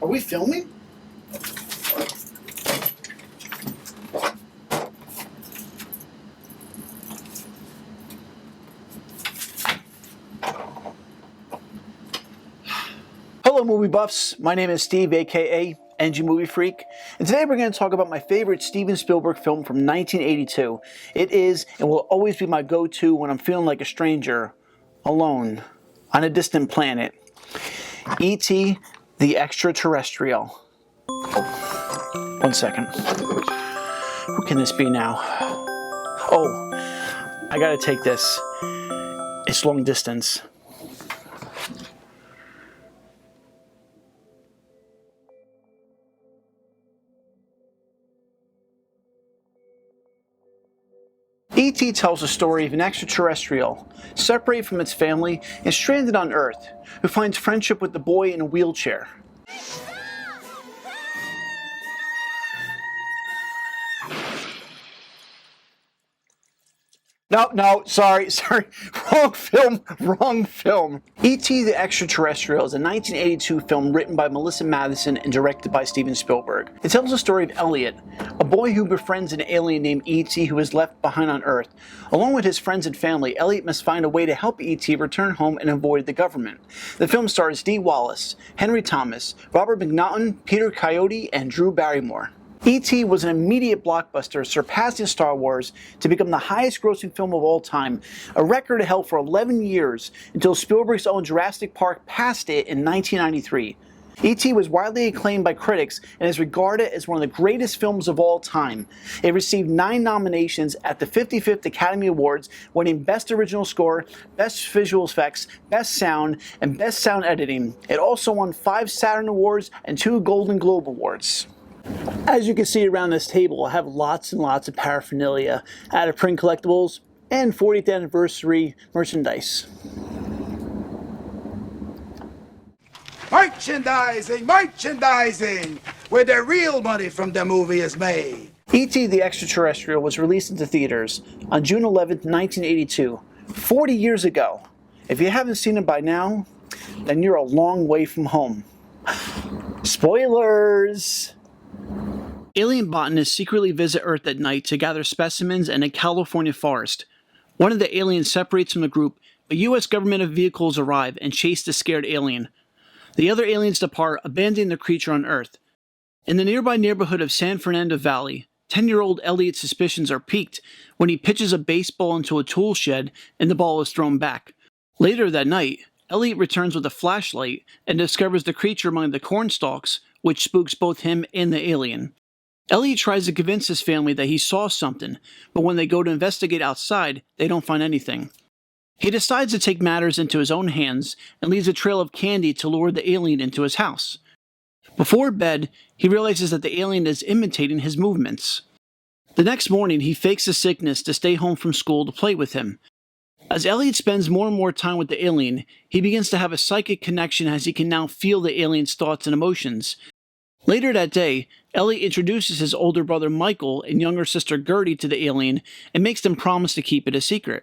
Are we filming? Hello movie buffs, my name is Steve aka NJMovieFreak, and today we're going to talk about my favorite Steven Spielberg film from 1982. It is and will always be my go-to when I'm feeling like a stranger, alone, on a distant planet. E.T. the Extra-Terrestrial. Oh, 1 second. What can this be now? Oh, I gotta take this. It's long distance. E.T. tells the story of an extraterrestrial, separated from its family and stranded on Earth, who finds friendship with the boy in a wheelchair. No, sorry, wrong film. E.T. the Extra-Terrestrial is a 1982 film written by Melissa Mathison and directed by Steven Spielberg. It tells the story of Elliot, a boy who befriends an alien named E.T. who is left behind on Earth. Along with his friends and family, Elliot must find a way to help E.T. return home and avoid the government. The film stars Dee Wallace, Henry Thomas, Robert McNaughton, Peter Coyote, and Drew Barrymore. E.T. was an immediate blockbuster, surpassing Star Wars to become the highest-grossing film of all time, a record held for 11 years until Spielberg's own Jurassic Park passed it in 1993. E.T. was widely acclaimed by critics and is regarded as one of the greatest films of all time. It received 9 nominations at the 55th Academy Awards, winning Best Original Score, Best Visual Effects, Best Sound, and Best Sound Editing. It also won 5 Saturn Awards and 2 Golden Globe Awards. As you can see around this table, I have lots and lots of paraphernalia, out of print collectibles and 40th anniversary merchandise. Merchandising, where the real money from the movie is made. E.T. the Extra-Terrestrial was released into theaters on June 11, 1982, 40 years ago. If you haven't seen it by now, then you're a long way from home. Spoilers! Alien botanists secretly visit Earth at night to gather specimens in a California forest. One of the aliens separates from the group, but U.S. government vehicles arrive and chase the scared alien. The other aliens depart, abandoning the creature on Earth. In the nearby neighborhood of San Fernando Valley, 10-year-old Elliot's suspicions are piqued when he pitches a baseball into a tool shed and the ball is thrown back. Later that night, Elliot returns with a flashlight and discovers the creature among the corn stalks, which spooks both him and the alien. Elliot tries to convince his family that he saw something, but when they go to investigate outside, they don't find anything. He decides to take matters into his own hands and leaves a trail of candy to lure the alien into his house. Before bed, he realizes that the alien is imitating his movements. The next morning, he fakes a sickness to stay home from school to play with him. As Elliot spends more and more time with the alien, he begins to have a psychic connection as he can now feel the alien's thoughts and emotions. Later that day, Elliot introduces his older brother Michael and younger sister Gertie to the alien and makes them promise to keep it a secret.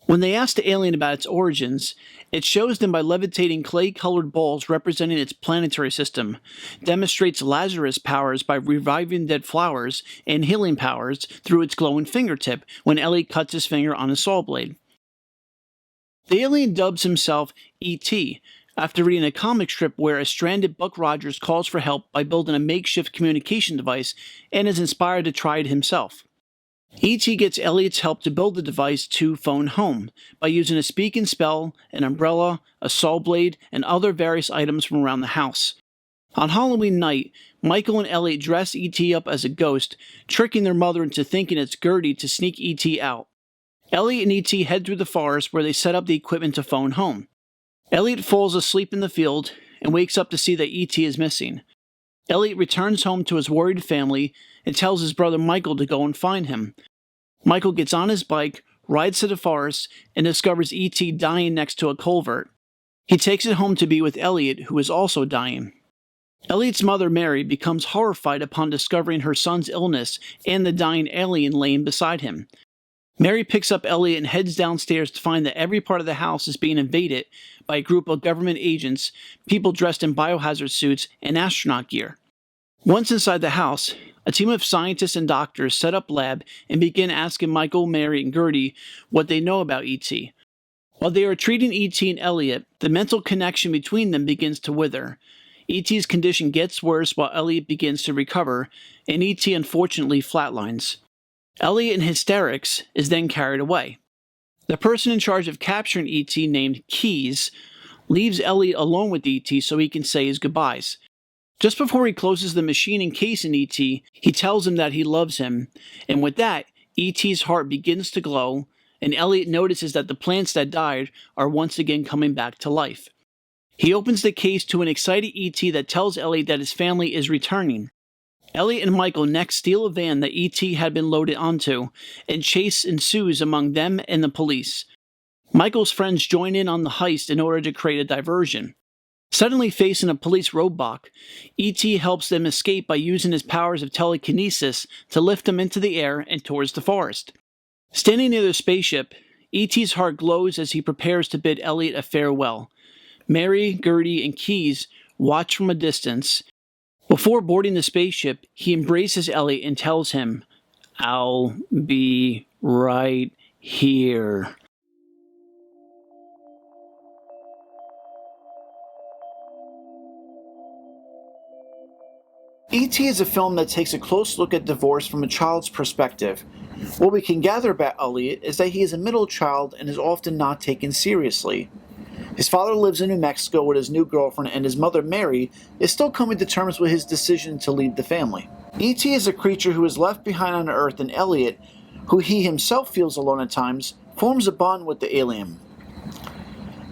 When they ask the alien about its origins, it shows them by levitating clay-colored balls representing its planetary system, demonstrates Lazarus powers by reviving dead flowers, and healing powers through its glowing fingertip when Elliot cuts his finger on a saw blade. The alien dubs himself E.T., after reading a comic strip where a stranded Buck Rogers calls for help by building a makeshift communication device and is inspired to try it himself. E.T. gets Elliot's help to build the device to phone home by using a speak and spell, an umbrella, a saw blade, and other various items from around the house. On Halloween night, Michael and Elliot dress E.T. up as a ghost, tricking their mother into thinking it's Gertie to sneak E.T. out. Elliot and E.T. head through the forest where they set up the equipment to phone home. Elliot falls asleep in the field and wakes up to see that E.T. is missing. Elliot returns home to his worried family and tells his brother Michael to go and find him. Michael gets on his bike, rides to the forest, and discovers E.T. dying next to a culvert. He takes it home to be with Elliot, who is also dying. Elliot's mother Mary becomes horrified upon discovering her son's illness and the dying alien laying beside him. Mary picks up Elliot and heads downstairs to find that every part of the house is being invaded by a group of government agents, people dressed in biohazard suits and astronaut gear. Once inside the house, a team of scientists and doctors set up lab and begin asking Michael, Mary, and Gertie what they know about E.T. While they are treating E.T. and Elliot, the mental connection between them begins to wither. E.T.'s condition gets worse while Elliot begins to recover, and E.T. unfortunately flatlines. Elliot, in hysterics, is then carried away. The person in charge of capturing E.T., named Keys, leaves Elliot alone with E.T. so he can say his goodbyes. Just before he closes the machine encasing E.T., he tells him that he loves him, and with that, E.T.'s heart begins to glow, and Elliot notices that the plants that died are once again coming back to life. He opens the case to an excited E.T. that tells Elliot that his family is returning. Elliot and Michael next steal a van that E.T. had been loaded onto, and chase ensues among them and the police. Michael's friends join in on the heist in order to create a diversion. Suddenly facing a police roadblock, E.T. helps them escape by using his powers of telekinesis to lift them into the air and towards the forest. Standing near the spaceship, E.T.'s heart glows as he prepares to bid Elliot a farewell. Mary, Gertie, and Keys watch from a distance. Before boarding the spaceship, he embraces Elliot and tells him, "I'll be right here." E.T. is a film that takes a close look at divorce from a child's perspective. What we can gather about Elliot is that he is a middle child and is often not taken seriously. His father lives in New Mexico with his new girlfriend, and his mother, Mary, is still coming to terms with his decision to leave the family. E.T. is a creature who is left behind on Earth, and Elliot, who he himself feels alone at times, forms a bond with the alien.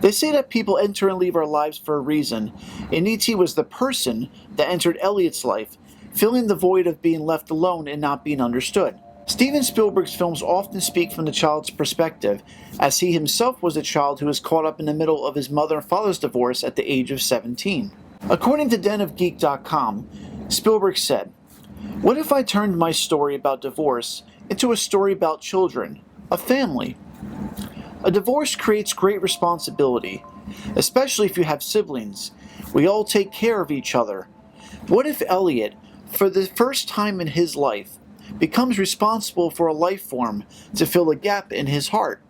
They say that people enter and leave our lives for a reason, and E.T. was the person that entered Elliot's life, filling the void of being left alone and not being understood. Steven Spielberg's films often speak from the child's perspective, as he himself was a child who was caught up in the middle of his mother and father's divorce at the age of 17. According to denofgeek.com, Spielberg said, "What if I turned my story about divorce into a story about children, a family? A divorce creates great responsibility, especially if you have siblings. We all take care of each other. What if Elliot, for the first time in his life, becomes responsible for a life form to fill a gap in his heart?"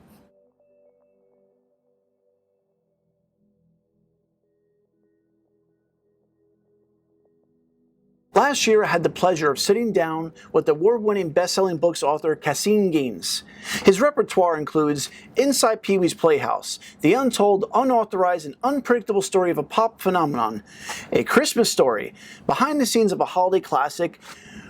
Last year, I had the pleasure of sitting down with award-winning best-selling books author Caseen Gaines. His repertoire includes Inside Pee-wee's Playhouse, the untold, unauthorized, and unpredictable story of a pop phenomenon, A Christmas Story, behind the scenes of a holiday classic,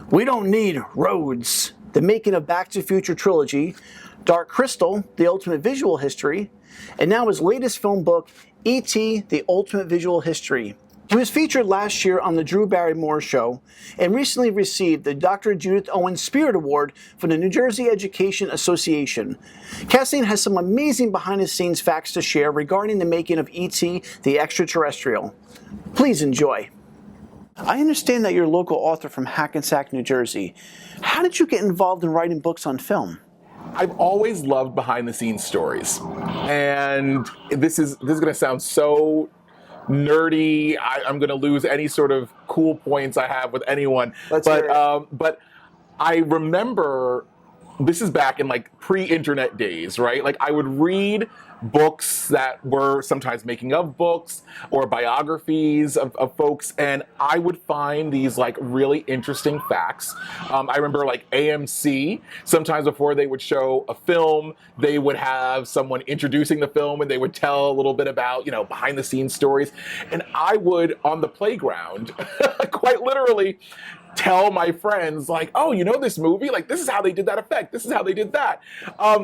We Don't Need Roads, the making of Back to the Future trilogy, Dark Crystal, the ultimate visual history, and now his latest film book, E.T., the ultimate visual history. He was featured last year on The Drew Barrymore Show and recently received the Dr. Judith Owens Spirit Award from the New Jersey Education Association. Caseen has some amazing behind-the-scenes facts to share regarding the making of E.T. the Extra-Terrestrial. Please enjoy. I understand that you're a local author from Hackensack, New Jersey. How did you get involved in writing books on film? I've always loved behind-the-scenes stories, and this is going to sound so nerdy. I'm going to lose any sort of cool points I have with anyone. But I remember, this is back in like pre-internet days, right? Like I would read books that were sometimes making of books or biographies of folks, and I would find these like really interesting facts. I remember like AMC, sometimes before they would show a film, they would have someone introducing the film and they would tell a little bit about, you know, behind the scenes stories. And I would, on the playground, quite literally, tell my friends like, oh, you know this movie? Like, this is how they did that effect. This is how they did that.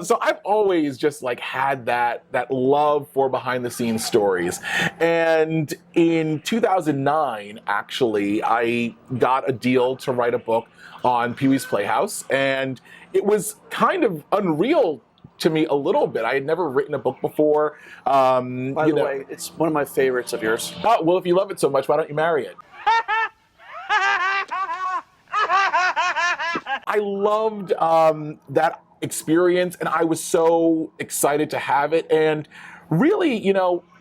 So I've always just like had that love for behind the scenes stories. And in 2009, actually, I got a deal to write a book on Pee-wee's Playhouse. And it was kind of unreal to me a little bit. I had never written a book before. By the way, it's one of my favorites of yours. Oh, well, if you love it so much, why don't you marry it? I loved that experience, and I was so excited to have it. And really,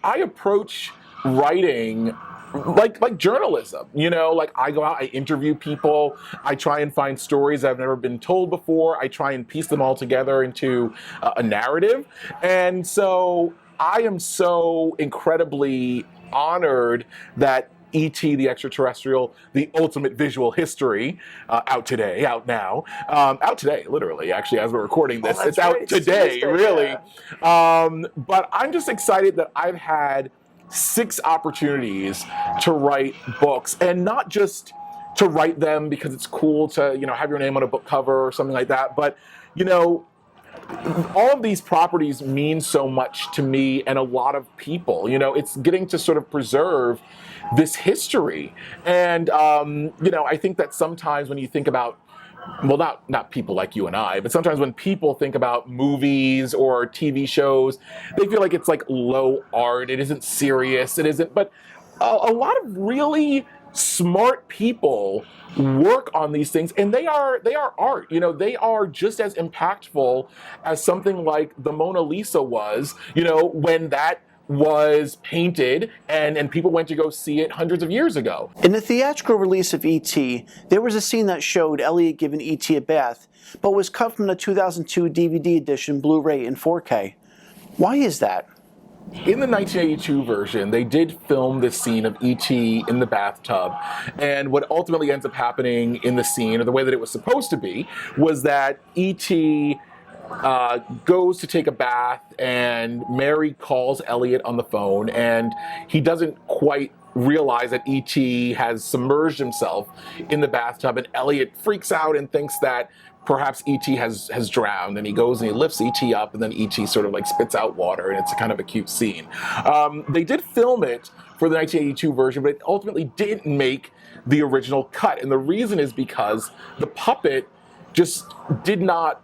I approach writing like journalism, like I go out, I interview people, I try and find stories I've never been told before, I try and piece them all together into a narrative. And so I am so incredibly honored that E.T. the Extra-Terrestrial, the ultimate visual history, out today, literally, actually, as we're recording this. It's out today, Tuesday, really. Yeah. But I'm just excited that I've had 6 opportunities to write books, and not just to write them because it's cool to, have your name on a book cover or something like that, but, all of these properties mean so much to me and a lot of people. It's getting to sort of preserve this history. And, I think that sometimes when you think about, well, not people like you and I, but sometimes when people think about movies or TV shows, they feel like it's like low art, it isn't serious, it isn't, but a lot of really smart people work on these things, and they are art. They are just as impactful as something like the Mona Lisa was, when that was painted and people went to go see it hundreds of years ago. In the theatrical release of E.T., there was a scene that showed Elliot giving E.T. a bath, but was cut from the 2002 DVD edition Blu-ray in 4K. Why is that? In the 1982 version, they did film this scene of E.T. in the bathtub, and what ultimately ends up happening in the scene, or the way that it was supposed to be, was that E.T. Goes to take a bath, and Mary calls Elliot on the phone, and he doesn't quite realize that E.T. has submerged himself in the bathtub, and Elliot freaks out and thinks that perhaps E.T. has drowned, and he goes and he lifts E.T. up, and then E.T. sort of like spits out water, and it's a kind of a cute scene. They did film it for the 1982 version, but it ultimately didn't make the original cut, and the reason is because the puppet just did not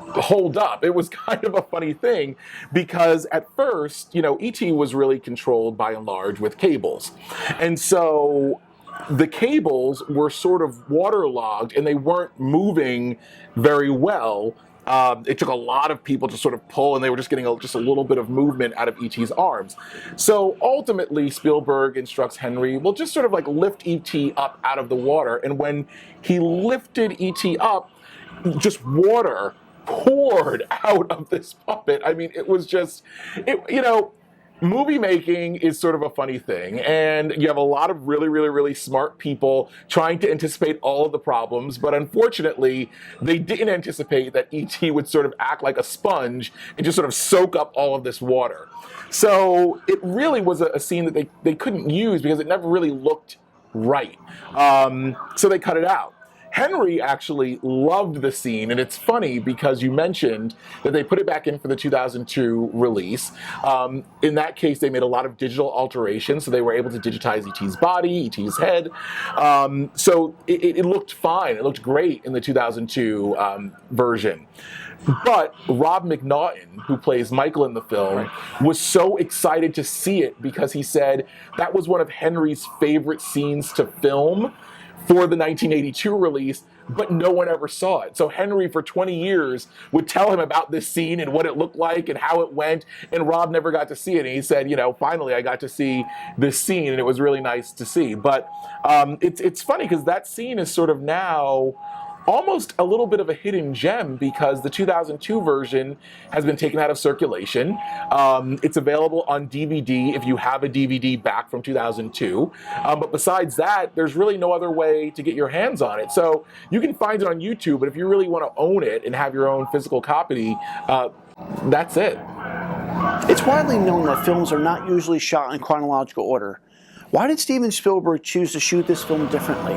hold up. It was kind of a funny thing, because at first, E.T. was really controlled by and large with cables, and so the cables were sort of waterlogged and they weren't moving very well. It took a lot of people to sort of pull, and they were just getting just a little bit of movement out of E.T.'s arms. So ultimately, Spielberg instructs Henry, well, just sort of like lift E.T. up out of the water. And when he lifted E.T. up, just water poured out of this puppet. I mean, it was just, movie making is sort of a funny thing, and you have a lot of really, really, really smart people trying to anticipate all of the problems, but unfortunately, they didn't anticipate that E.T. would sort of act like a sponge and just sort of soak up all of this water. So it really was a scene that they couldn't use because it never really looked right. So they cut it out. Henry actually loved the scene, and it's funny because you mentioned that they put it back in for the 2002 release. In that case, they made a lot of digital alterations, so they were able to digitize E.T.'s body, E.T.'s head. So it looked fine. It looked great in the 2002 version. But Rob McNaughton, who plays Michael in the film, was so excited to see it because he said that was one of Henry's favorite scenes to film for the 1982 release, but no one ever saw it. So Henry, for 20 years, would tell him about this scene and what it looked like and how it went, and Rob never got to see it. And he said, finally I got to see this scene, and it was really nice to see. But it's funny because that scene is sort of now almost a little bit of a hidden gem because the 2002 version has been taken out of circulation. It's available on DVD if you have a DVD back from 2002. But besides that, there's really no other way to get your hands on it. So you can find it on YouTube, but if you really want to own it and have your own physical copy, that's it. It's widely known that films are not usually shot in chronological order. Why did Steven Spielberg choose to shoot this film differently?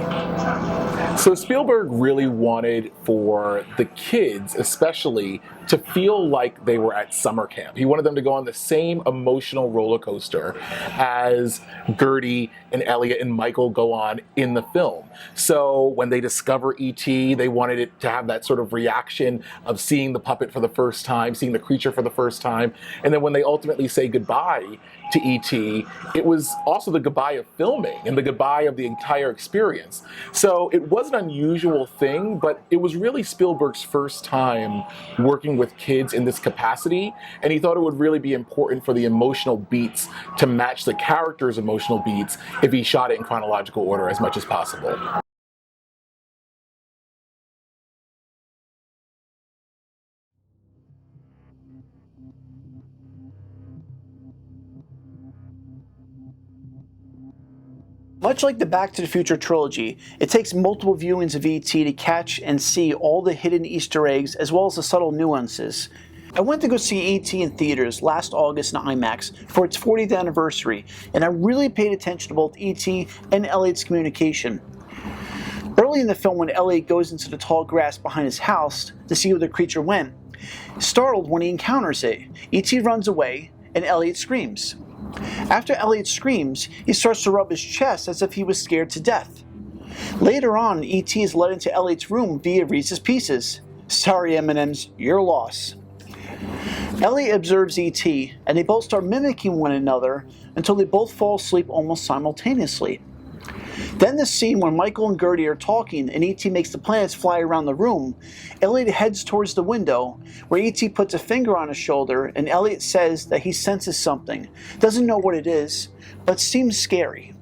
So Spielberg really wanted for the kids, especially, to feel like they were at summer camp. He wanted them to go on the same emotional roller coaster as Gertie and Elliot and Michael go on in the film. So when they discover E.T., they wanted it to have that sort of reaction of seeing the puppet for the first time, seeing the creature for the first time. And then when they ultimately say goodbye to E.T., it was also the goodbye of filming and the goodbye of the entire experience. So it was an unusual thing, but it was really Spielberg's first time working with kids in this capacity, and he thought it would really be important for the emotional beats to match the characters' emotional beats if he shot it in chronological order as much as possible. Much like the Back to the Future trilogy, it takes multiple viewings of E.T. to catch and see all the hidden Easter eggs as well as the subtle nuances. I went to go see E.T. in theaters last August in IMAX for its 40th anniversary, and I really paid attention to both E.T. and Elliot's communication. Early in the film, when Elliot goes into the tall grass behind his house to see where the creature went, startled when he encounters it, E.T. runs away and Elliot screams. After Elliot screams, he starts to rub his chest as if he was scared to death. Later on, E.T. is led into Elliot's room via Reese's Pieces. Sorry, M&M's, your loss. Elliot observes E.T., and they both start mimicking one another until they both fall asleep almost simultaneously. Then the scene where Michael and Gertie are talking and E.T. makes the planets fly around the room, Elliot heads towards the window, where E.T. puts a finger on his shoulder and Elliot says that he senses something. Doesn't know what it is, but seems scary.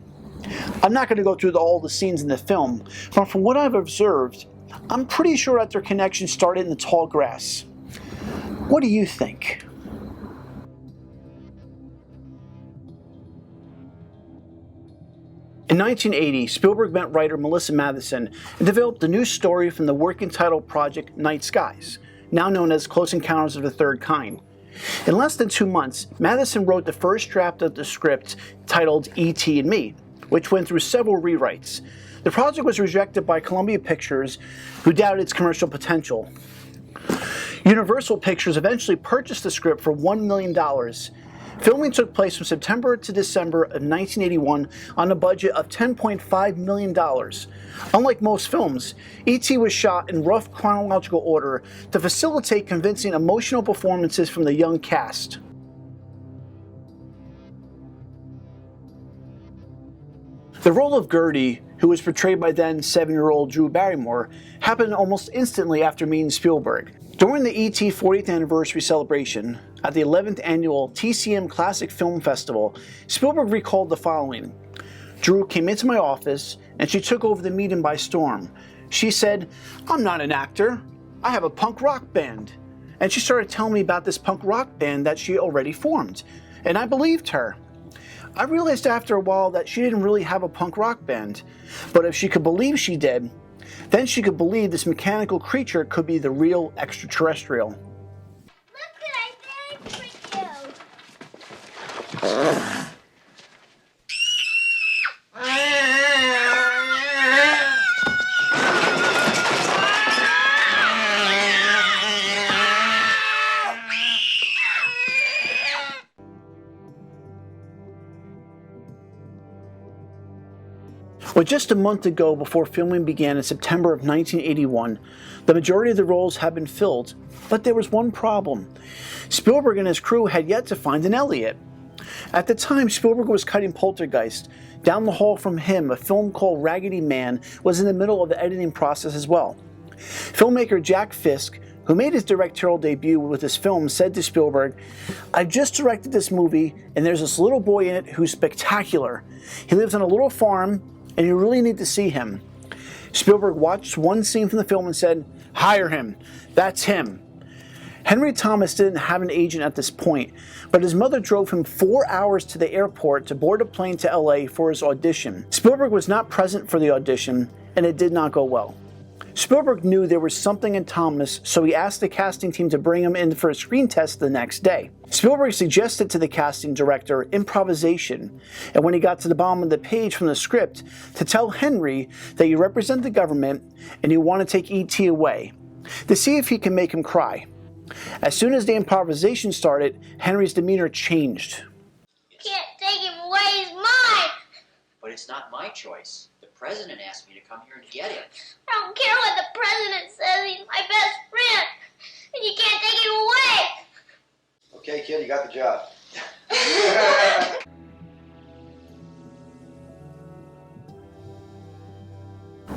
I'm not going to go through all the scenes in the film, but from what I've observed, I'm pretty sure that their connection started in the tall grass. What do you think? In 1980, Spielberg met writer Melissa Matheson and developed a new story from the working title project Night Skies, now known as Close Encounters of the Third Kind. In less than 2 months, Matheson wrote the first draft of the script titled E.T. and Me, which went through several rewrites. The project was rejected by Columbia Pictures, who doubted its commercial potential. Universal Pictures eventually purchased the script for $1 million. Filming took place from September to December of 1981 on a budget of $10.5 million. Unlike most films, E.T. was shot in rough chronological order to facilitate convincing emotional performances from the young cast. The role of Gertie, who was portrayed by then 7-year-old Drew Barrymore, happened almost instantly after meeting Spielberg. During the E.T. 40th anniversary celebration at the 11th annual TCM Classic Film Festival, Spielberg recalled the following. Drew came into my office and she took over the meeting by storm. She said, "I'm not an actor. I have a punk rock band." And she started telling me about this punk rock band that she already formed. And I believed her. I realized after a while that she didn't really have a punk rock band. But if she could believe she did, then she could believe this mechanical creature could be the real extraterrestrial. Look what I made for you. With just a month to go before filming began in September of 1981, the majority of the roles had been filled, but there was one problem. Spielberg and his crew had yet to find an Elliot. At the time Spielberg was cutting Poltergeist, down the hall from him a film called Raggedy Man was in the middle of the editing process as well. Filmmaker Jack Fisk, who made his directorial debut with this film, said to Spielberg, "I've just directed this movie and there's this little boy in it who's spectacular. He lives on a little farm and you really need to see him." Spielberg watched one scene from the film and said, "Hire him. That's him." Henry Thomas didn't have an agent at this point, but his mother drove him 4 hours to the airport to board a plane to LA for his audition. Spielberg was not present for the audition, and it did not go well. Spielberg knew there was something in Thomas, so he asked the casting team to bring him in for a screen test the next day. Spielberg suggested to the casting director improvisation, and when he got to the bottom of the page from the script, to tell Henry that you represent the government and you want to take E.T. away, to see if he can make him cry. As soon as the improvisation started, Henry's demeanor changed. You can't take him away, he's mine! But it's not my choice. The president asked me to come here and get him. I don't care what the president says, he's my best friend! And you can't take him away! Okay, kid, you got the job.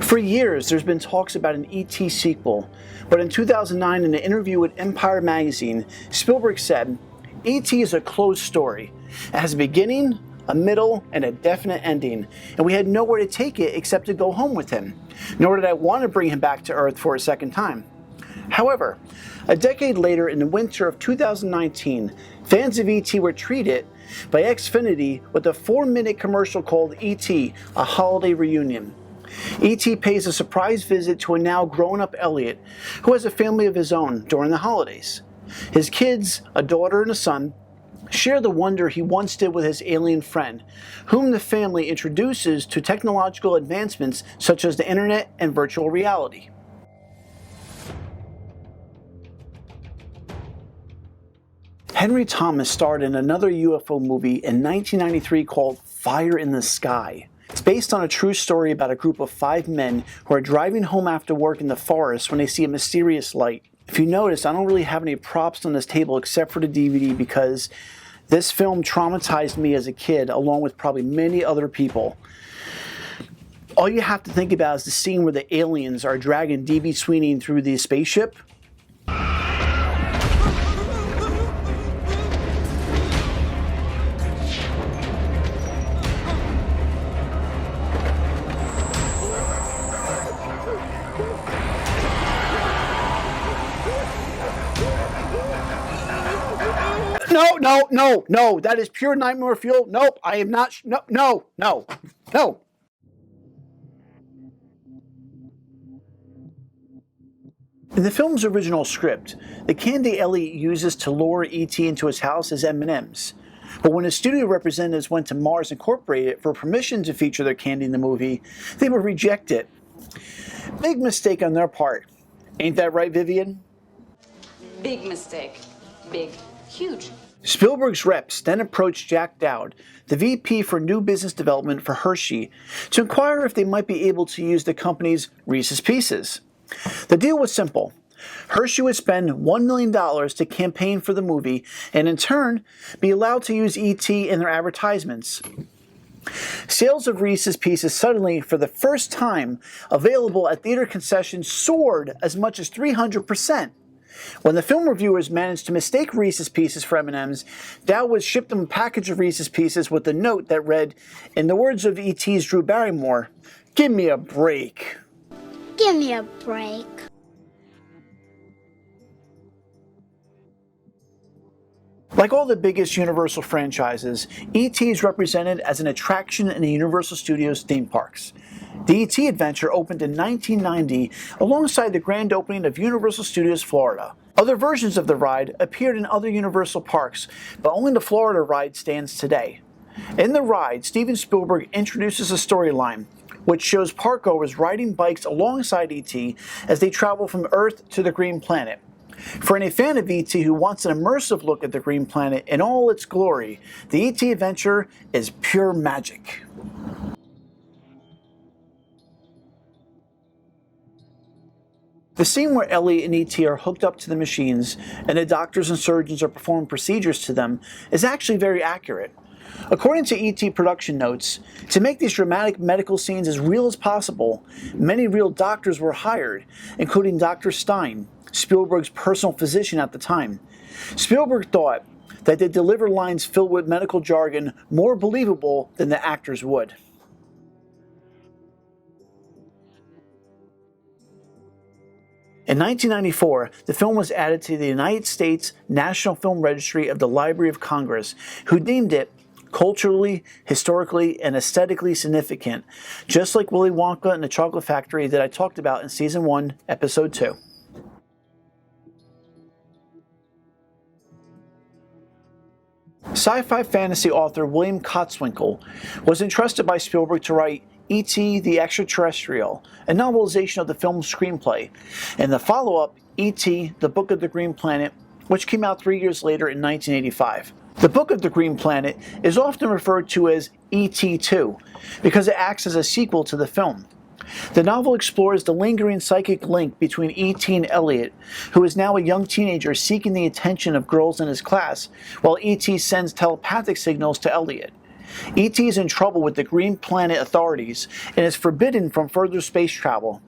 For years, there's been talks about an E.T. sequel, but in 2009, in an interview with Empire magazine, Spielberg said, E.T. is a closed story. It has a beginning, a middle, and a definite ending, and we had nowhere to take it except to go home with him, nor did I want to bring him back to Earth for a second time. However, a decade later, in the winter of 2019, fans of E.T. were treated by Xfinity with a 4-minute commercial called E.T., A Holiday Reunion. E.T. pays a surprise visit to a now grown-up Elliot, who has a family of his own during the holidays. His kids, a daughter and a son, share the wonder he once did with his alien friend, whom the family introduces to technological advancements such as the internet and virtual reality. Henry Thomas starred in another UFO movie in 1993 called Fire in the Sky. It's based on a true story about a group of 5 men who are driving home after work in the forest when they see a mysterious light. If you notice, I don't really have any props on this table except for the DVD because this film traumatized me as a kid, along with probably many other people. All you have to think about is the scene where the aliens are dragging D.B. Sweeney through the spaceship. No, that is pure nightmare fuel. Nope, I am not, no. In the film's original script, the candy Elliot uses to lure E.T. into his house is M&M's. But when the studio representatives went to Mars Incorporated for permission to feature their candy in the movie, they would reject it. Big mistake on their part. Ain't that right, Vivian? Big mistake. Big. Huge. Spielberg's reps then approached Jack Dowd, the VP for New Business Development for Hershey, to inquire if they might be able to use the company's Reese's Pieces. The deal was simple. Hershey would spend $1 million to campaign for the movie and in turn be allowed to use E.T. in their advertisements. Sales of Reese's Pieces suddenly, for the first time, available at theater concessions soared as much as 300%. When the film reviewers managed to mistake Reese's Pieces for M&M's, Dowd would ship them a package of Reese's Pieces with a note that read, in the words of E.T.'s Drew Barrymore, "Give me a break." Give me a break. Like all the biggest Universal franchises, E.T. is represented as an attraction in the Universal Studios theme parks. The E.T. adventure opened in 1990 alongside the grand opening of Universal Studios Florida. Other versions of the ride appeared in other Universal parks, but only the Florida ride stands today. In the ride, Steven Spielberg introduces a storyline which shows parkgoers riding bikes alongside E.T. as they travel from Earth to the Green Planet. For any fan of E.T. who wants an immersive look at the Green Planet in all its glory, the E.T. adventure is pure magic. The scene where Elliot and E.T. are hooked up to the machines and the doctors and surgeons are performing procedures to them is actually very accurate. According to E.T. production notes, to make these dramatic medical scenes as real as possible, many real doctors were hired, including Dr. Stein, Spielberg's personal physician at the time. Spielberg thought that they deliver lines filled with medical jargon more believable than the actors would. In 1994, the film was added to the United States National Film Registry of the Library of Congress, who deemed it culturally, historically, and aesthetically significant, just like Willy Wonka and the Chocolate Factory that I talked about in Season 1, Episode 2. Sci-fi fantasy author William Kotzwinkle was entrusted by Spielberg to write E.T. the Extra-Terrestrial, a novelization of the film's screenplay, and the follow-up E.T. The Book of the Green Planet, which came out 3 years later in 1985. The Book of the Green Planet is often referred to as E.T. 2 because it acts as a sequel to the film. The novel explores the lingering psychic link between E.T. and Elliot, who is now a young teenager seeking the attention of girls in his class, while E.T. sends telepathic signals to Elliot. E.T. is in trouble with the Green Planet authorities and is forbidden from further space travel.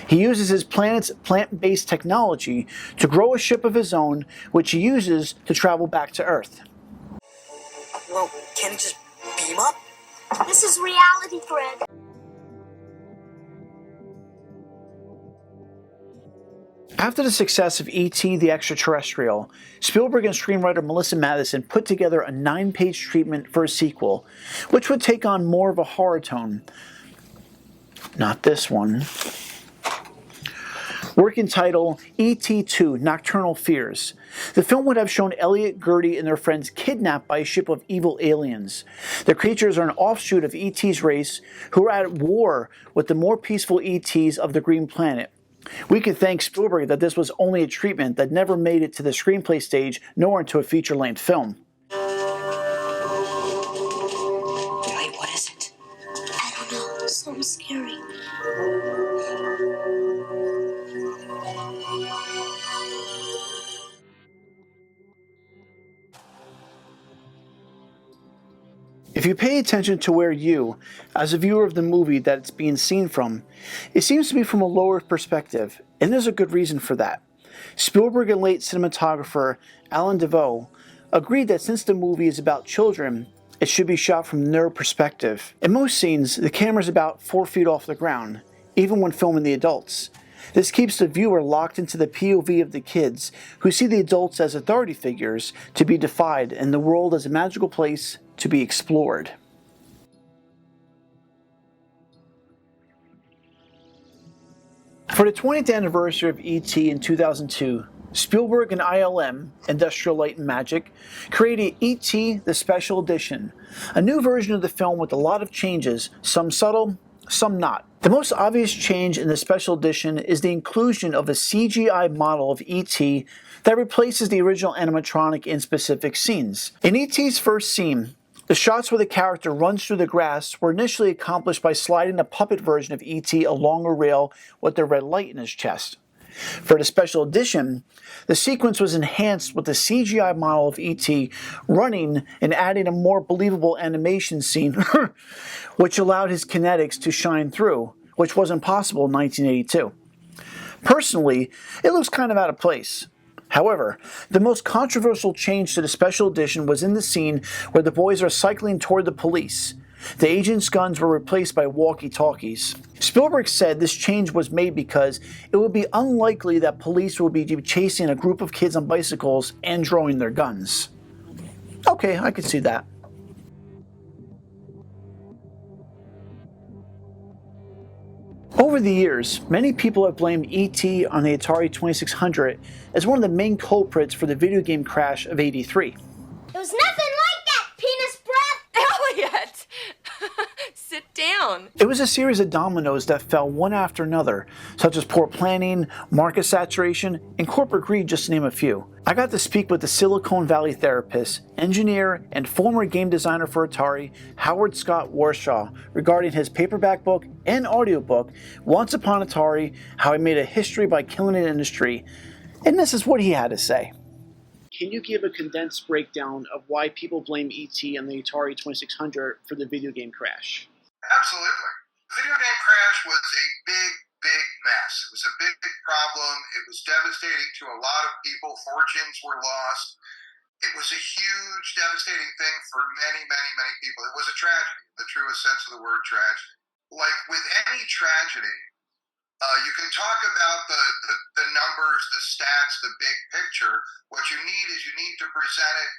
He uses his planet's plant-based technology to grow a ship of his own, which he uses to travel back to Earth. Well, can he just beam up? This is reality, Fred. After the success of E.T. the Extra-Terrestrial, Spielberg and screenwriter Melissa Mathison put together a 9-page treatment for a sequel, which would take on more of a horror tone. Not this one. Working title, E.T. 2 Nocturnal Fears. The film would have shown Elliot, Gertie, and their friends kidnapped by a ship of evil aliens. The creatures are an offshoot of E.T.'s race, who are at war with the more peaceful E.T.s of the Green Planet. We could thank Spielberg that this was only a treatment that never made it to the screenplay stage, nor into a feature-length film. Wait, what is it? I don't know. Something scary. If you pay attention to where you, as a viewer of the movie that it's being seen from, it seems to be from a lower perspective, and there's a good reason for that. Spielberg and late cinematographer Alan DeVoe agreed that since the movie is about children, it should be shot from their perspective. In most scenes, the camera's about 4 feet off the ground, even when filming the adults. This keeps the viewer locked into the POV of the kids, who see the adults as authority figures to be defied and the world as a magical place to be explored. For the 20th anniversary of E.T. in 2002, Spielberg and ILM, Industrial Light and Magic, created E.T. the Special Edition, a new version of the film with a lot of changes, some subtle, some not. The most obvious change in the Special Edition is the inclusion of a CGI model of E.T. that replaces the original animatronic in specific scenes. In E.T.'s first scene, the shots where the character runs through the grass were initially accomplished by sliding a puppet version of E.T. along a rail with a red light in his chest. For the Special Edition, the sequence was enhanced with the CGI model of E.T. running and adding a more believable animation scene, which allowed his kinetics to shine through, which wasn't possible in 1982. Personally, it looks kind of out of place. However, the most controversial change to the Special Edition was in the scene where the boys are cycling toward the police. The agents' guns were replaced by walkie-talkies. Spielberg said this change was made because it would be unlikely that police would be chasing a group of kids on bicycles and drawing their guns. Okay, I could see that. Over the years, many people have blamed E.T. on the Atari 2600 as one of the main culprits for the video game crash of '83. It was nothing like that, penis breath! Elliot! Sit down. It was a series of dominoes that fell one after another, such as poor planning, market saturation, and corporate greed, just to name a few. I got to speak with the Silicon Valley therapist, engineer, and former game designer for Atari, Howard Scott Warshaw, regarding his paperback book and audiobook, Once Upon Atari, How I Made a History by Killing an Industry, and this is what he had to say. Can you give a condensed breakdown of why people blame E.T. on the Atari 2600 for the video game crash? Absolutely. The video game crash was a big mess. It was a big problem. It was devastating to a lot of people. Fortunes were lost. It was a huge, devastating thing for many people. It was a tragedy, in the truest sense of the word tragedy. Like with any tragedy, you can talk about the numbers, the stats, the big picture. What you need is you need to present it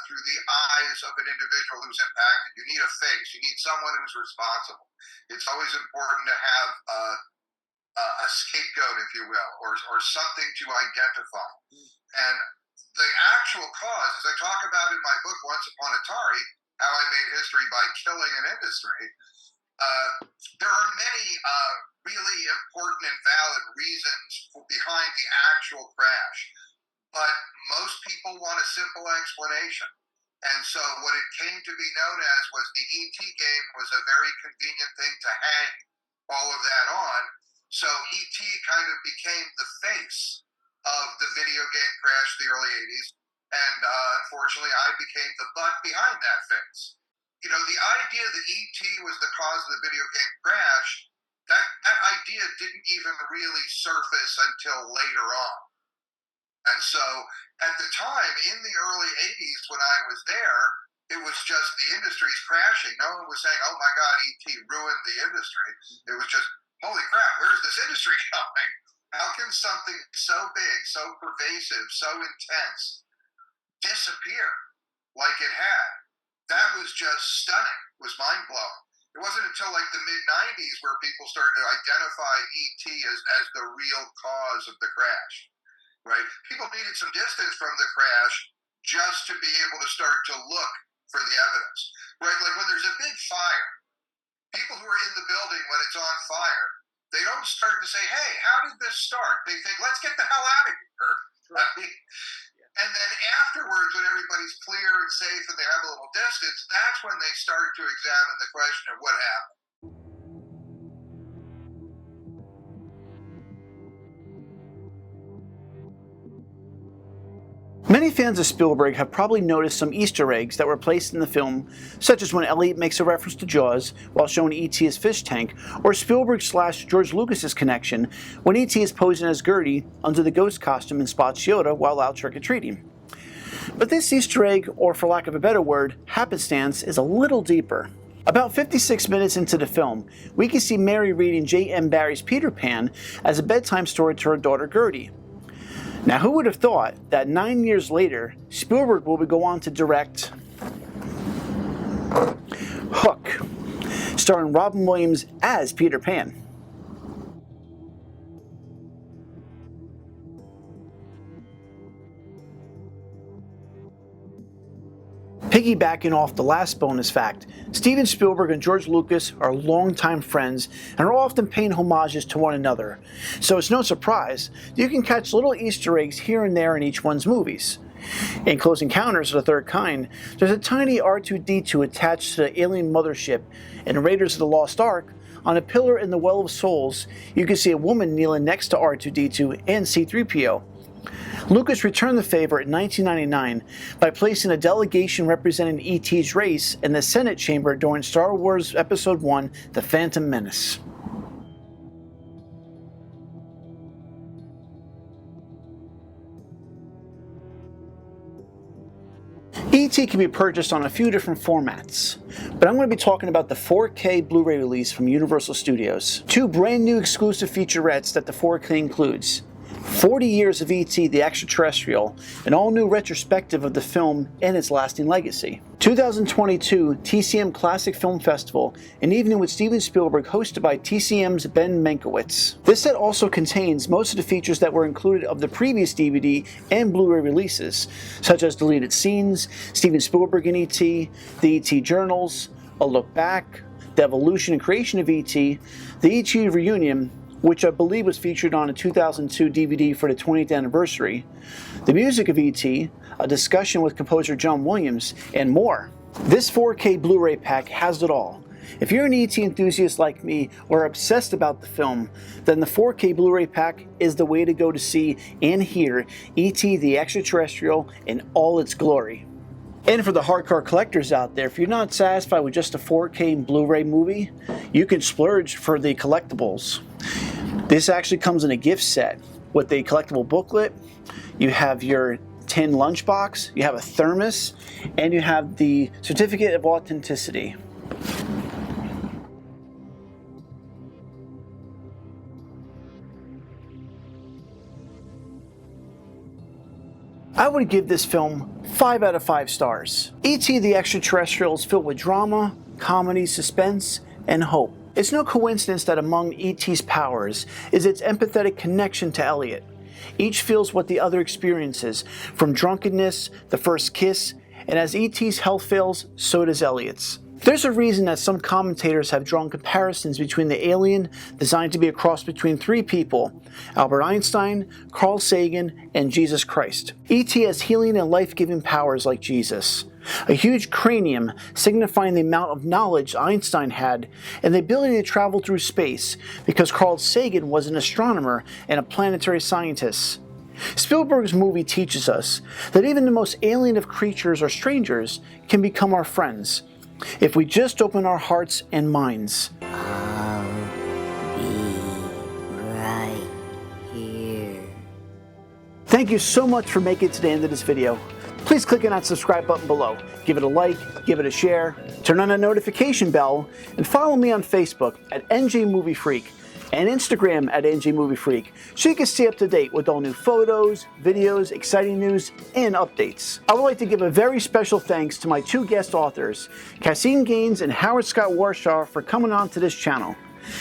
through the eyes of an individual who's impacted. You need a face. You need someone who's responsible. It's always important to have a scapegoat, if you will, or something to identify. And the actual cause, as I talk about in my book, Once Upon Atari, How I Made History by Killing an Industry, there are many really important and valid reasons behind the actual crash. But most people want a simple explanation. And so what it came to be known as was the E.T. game was a very convenient thing to hang all of that on. So E.T. kind of became the face of the video game crash of the early 80s. And unfortunately, I became the butt behind that face. You know, the idea that E.T. was the cause of the video game crash, that idea didn't even really surface until later on. And so at the time, in the early 80s when I was there, it was just the industry's crashing. No one was saying, oh my God, E.T. ruined the industry. It was just, holy crap, where's this industry going? How can something so big, so pervasive, so intense disappear like it had? That was just stunning, was mind-blowing. It wasn't until like the mid-90s where people started to identify E.T. as the real cause of the crash, right? People needed some distance from the crash just to be able to start to look for the evidence, right? Like when there's a big fire, people who are in the building when it's on fire, they don't start to say, hey, how did this start? They think, let's get the hell out of here. Right? And then afterwards, when everybody's clear and safe and they have a little distance, that's when they start to examine the question of what happened. Many fans of Spielberg have probably noticed some Easter eggs that were placed in the film, such as when Elliot makes a reference to Jaws while showing E.T. his fish tank, or Spielberg/George Lucas's connection when E.T. is posing as Gertie under the ghost costume and spots Yoda while out trick-or-treating. But this Easter egg, or for lack of a better word, happenstance, is a little deeper. About 56 minutes into the film, we can see Mary reading J.M. Barrie's Peter Pan as a bedtime story to her daughter Gertie. Now, who would have thought that 9 years later, Spielberg will go on to direct Hook, starring Robin Williams as Peter Pan. Piggybacking off the last bonus fact, Steven Spielberg and George Lucas are longtime friends and are often paying homages to one another, so it's no surprise you can catch little Easter eggs here and there in each one's movies. In Close Encounters of the Third Kind, there's a tiny R2-D2 attached to the alien mothership. In Raiders of the Lost Ark, on a pillar in the Well of Souls, you can see a woman kneeling next to R2-D2 and C-3PO. Lucas returned the favor in 1999 by placing a delegation representing E.T.'s race in the Senate chamber during Star Wars Episode I, The Phantom Menace. E.T. can be purchased on a few different formats, but I'm going to be talking about the 4K Blu-ray release from Universal Studios. Two brand new exclusive featurettes that the 4K includes: 40 Years of E.T. the Extra-Terrestrial, an all-new retrospective of the film and its lasting legacy. 2022 TCM Classic Film Festival, an evening with Steven Spielberg hosted by TCM's Ben Mankiewicz. This set also contains most of the features that were included of the previous DVD and Blu-ray releases, such as deleted scenes, Steven Spielberg and E.T., the E.T. Journals, A Look Back, the evolution and creation of E.T., the E.T. Reunion, which I believe was featured on a 2002 DVD for the 20th anniversary, the music of E.T., a discussion with composer John Williams, and more. This 4K Blu-ray pack has it all. If you're an E.T. enthusiast like me or obsessed about the film, then the 4K Blu-ray pack is the way to go to see and hear E.T. the Extra-Terrestrial in all its glory. And for the hardcore collectors out there, if you're not satisfied with just a 4K Blu-ray movie, you can splurge for the collectibles. This actually comes in a gift set with a collectible booklet. You have your tin lunchbox, you have a thermos, and you have the certificate of authenticity. I would give this film 5 out of 5 stars. E.T. the Extra-Terrestrial is filled with drama, comedy, suspense, and hope. It's no coincidence that among E.T.'s powers is its empathetic connection to Elliot. Each feels what the other experiences, from drunkenness, the first kiss, and as E.T.'s health fails, so does Elliot's. There's a reason that some commentators have drawn comparisons between the alien designed to be a cross between three people: Albert Einstein, Carl Sagan, and Jesus Christ. E.T. has healing and life-giving powers like Jesus. A huge cranium signifying the amount of knowledge Einstein had, and the ability to travel through space because Carl Sagan was an astronomer and a planetary scientist. Spielberg's movie teaches us that even the most alien of creatures or strangers can become our friends, if we just open our hearts and minds. I'll be right here. Thank you so much for making it to the end of this video. Please click on that subscribe button below. Give it a like, give it a share, turn on that notification bell, and follow me on Facebook at NJMovieFreak and Instagram at NJMovieFreak so you can stay up to date with all new photos, videos, exciting news, and updates. I would like to give a very special thanks to my two guest authors, Caseen Gaines and Howard Scott Warshaw, for coming on to this channel.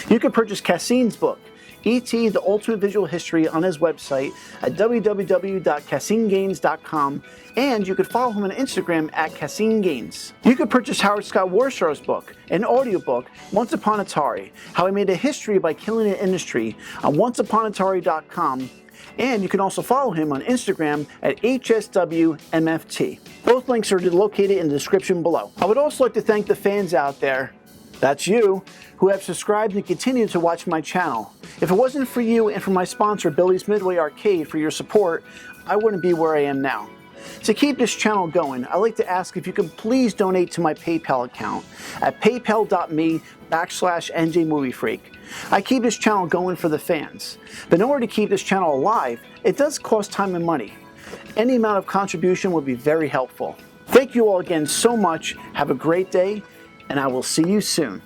You can purchase Caseen's book, E.T. The Ultimate Visual History, on his website at www.caseengaines.com, and you can follow him on Instagram at Caseen Gaines. You can purchase Howard Scott Warshaw's book, an audiobook, Once Upon Atari, How He Made a History by Killing an Industry, on onceuponatari.com, and you can also follow him on Instagram at HSWMFT. Both links are located in the description below. I would also like to thank the fans out there, that's you, who have subscribed and continue to watch my channel. If it wasn't for you and for my sponsor, Billy's Midway Arcade, for your support, I wouldn't be where I am now. To keep this channel going, I'd like to ask if you can please donate to my PayPal account at paypal.me/NJMovieFreak. I keep this channel going for the fans, but in order to keep this channel alive, it does cost time and money. Any amount of contribution would be very helpful. Thank you all again so much, have a great day, and I will see you soon.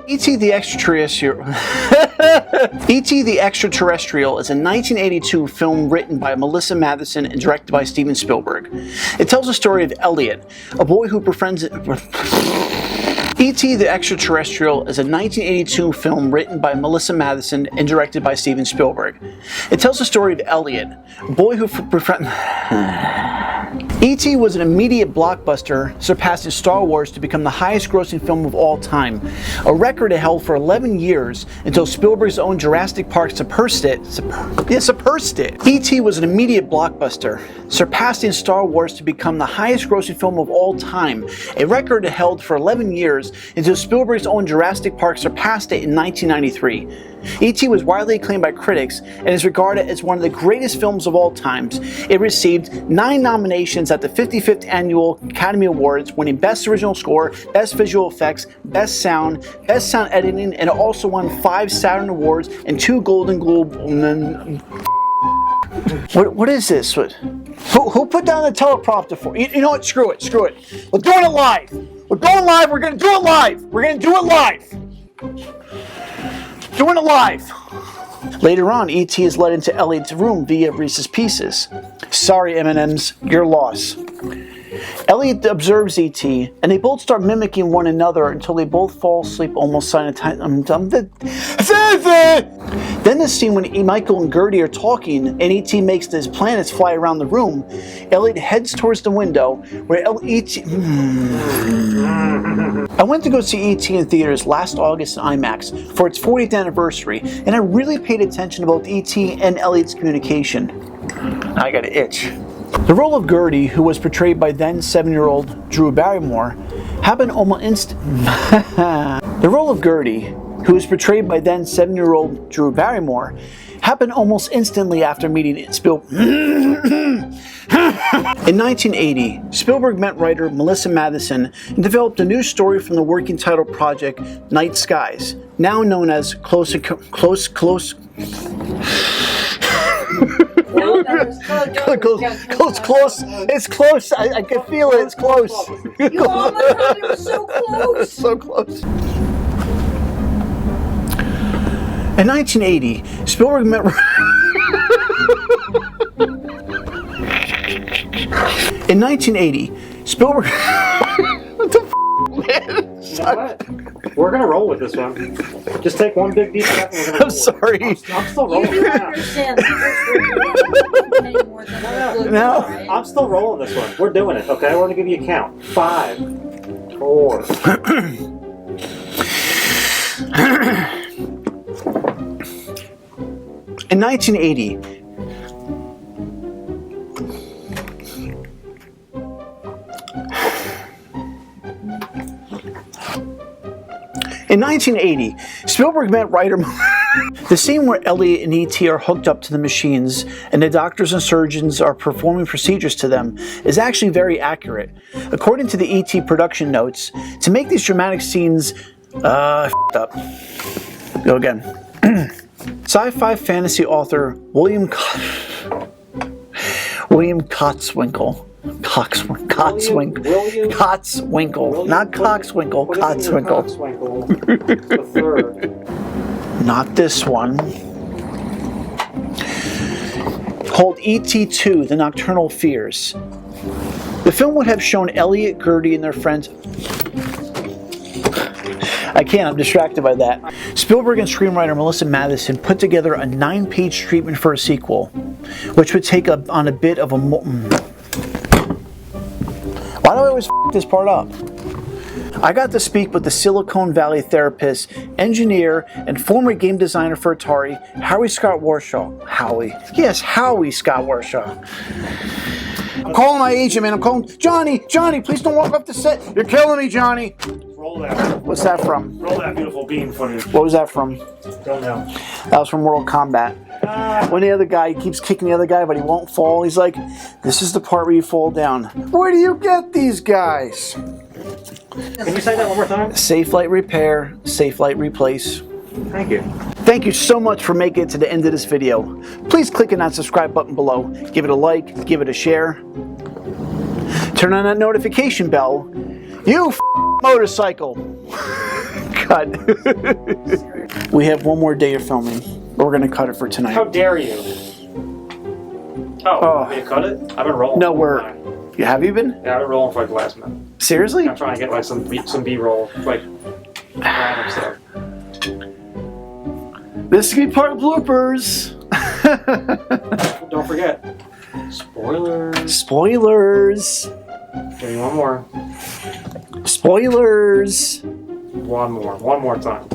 E.T. the Extra-Terrestrial E.T. the Extra-Terrestrial is a 1982 film written by Melissa Matheson and directed by Steven Spielberg. It tells the story of Elliot, a boy who befriends E.T. the Extra-Terrestrial is a 1982 film written by Melissa Matheson and directed by Steven Spielberg. It tells the story of Elliot, a boy who befriends... E.T. was an immediate blockbuster, surpassing Star Wars to become the highest-grossing film of all time, a record it held for 11 years until Spielberg's own Jurassic Park surpassed it. E.T. was an immediate blockbuster, surpassing Star Wars to become the highest-grossing film of all time, a record it held for 11 years until Spielberg's own Jurassic Park surpassed it in 1993. E.T. was widely acclaimed by critics and is regarded as one of the greatest films of all times. It received 9 nominations at the 55th Annual Academy Awards, winning Best Original Score, Best Visual Effects, Best Sound Editing, and it also won 5 Saturn Awards and 2 Golden Globe... What is this? Who put down the teleprompter for? You know what? Screw it. We're doing it live. We're going live. We're going to do it live. Doing it live. Later on, E.T. is led into Elliot's room via Reese's Pieces. Sorry, M&M's, your loss. Elliot observes E.T., and they both start mimicking one another until they both fall asleep almost simultaneously. Then the scene when Michael and Gertie are talking and E.T. makes his planets fly around the room, Elliot heads towards the window where E.T. I went to go see E.T. in theaters last August in IMAX for its 40th anniversary, and I really paid attention to both E.T. and Elliot's communication. I got an itch. The role of Gertie, who was portrayed by then 7-year-old Drew Barrymore, happened almost instantly after meeting Spielberg. In 1980, Spielberg met writer Melissa Matheson and developed a new story from the working title project Night Skies, now known as Close. Close. It's close. I can feel it. It's close. You almost thought it was so close. So close. In 1980, Spielberg met. In 1980, Spielberg. What the f, man? You know what? We're gonna roll with this one. Just take one big deep breath and we're gonna roll. I'm sorry. I'm still rolling. You do understand more than No, I'm still rolling this one. We're doing it, okay? We're gonna give you a count. 5, 4. In 1980, Spielberg met writer. The scene where Elliot and E.T. are hooked up to the machines and the doctors and surgeons are performing procedures to them is actually very accurate. According to the E.T. production notes, to make these dramatic scenes, up. Go again. Sci-fi fantasy author William Cotswinkle. Cotswinkle. Not Coxwinkle. Cotswinkle. The third. Not this one. Called E.T. 2, The Nocturnal Fears. The film would have shown Elliot, Gertie, and their friends. I can't, I'm distracted by that. Spielberg and screenwriter Melissa Matheson put together a 9-page treatment for a sequel, which would take on a bit of a Why do I always f this part up? I got to speak with the Silicon Valley therapist, engineer, and former game designer for Atari, Howie Scott Warshaw. Howie. Yes, Howie Scott Warshaw. I'm calling my agent, man. I'm calling Johnny, please don't walk off the set. You're killing me, Johnny. Roll that. What's that from? Roll that beautiful beam footage. What was that from? Don't know. That was from Mortal Kombat. When the other guy keeps kicking the other guy, but he won't fall, he's like, this is the part where you fall down. Where do you get these guys? Can you say that one more time? Safe light repair, safe light replace. Thank you. Thank you so much for making it to the end of this video. Please click on that subscribe button below. Give it a like, give it a share. Turn on that notification bell. You motorcycle. Cut. We have one more day of filming. We're going to cut it for tonight. How dare you? Oh, you want me to cut it? I've been rolling. No, have you been? Yeah, I've been rolling for like the last minute. Seriously? I'm trying to get like some B-roll, like random stuff. This is going to be part of bloopers. Don't forget. Spoilers. Spoilers. Give me one more. Spoilers. One more time.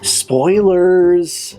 Spoilers.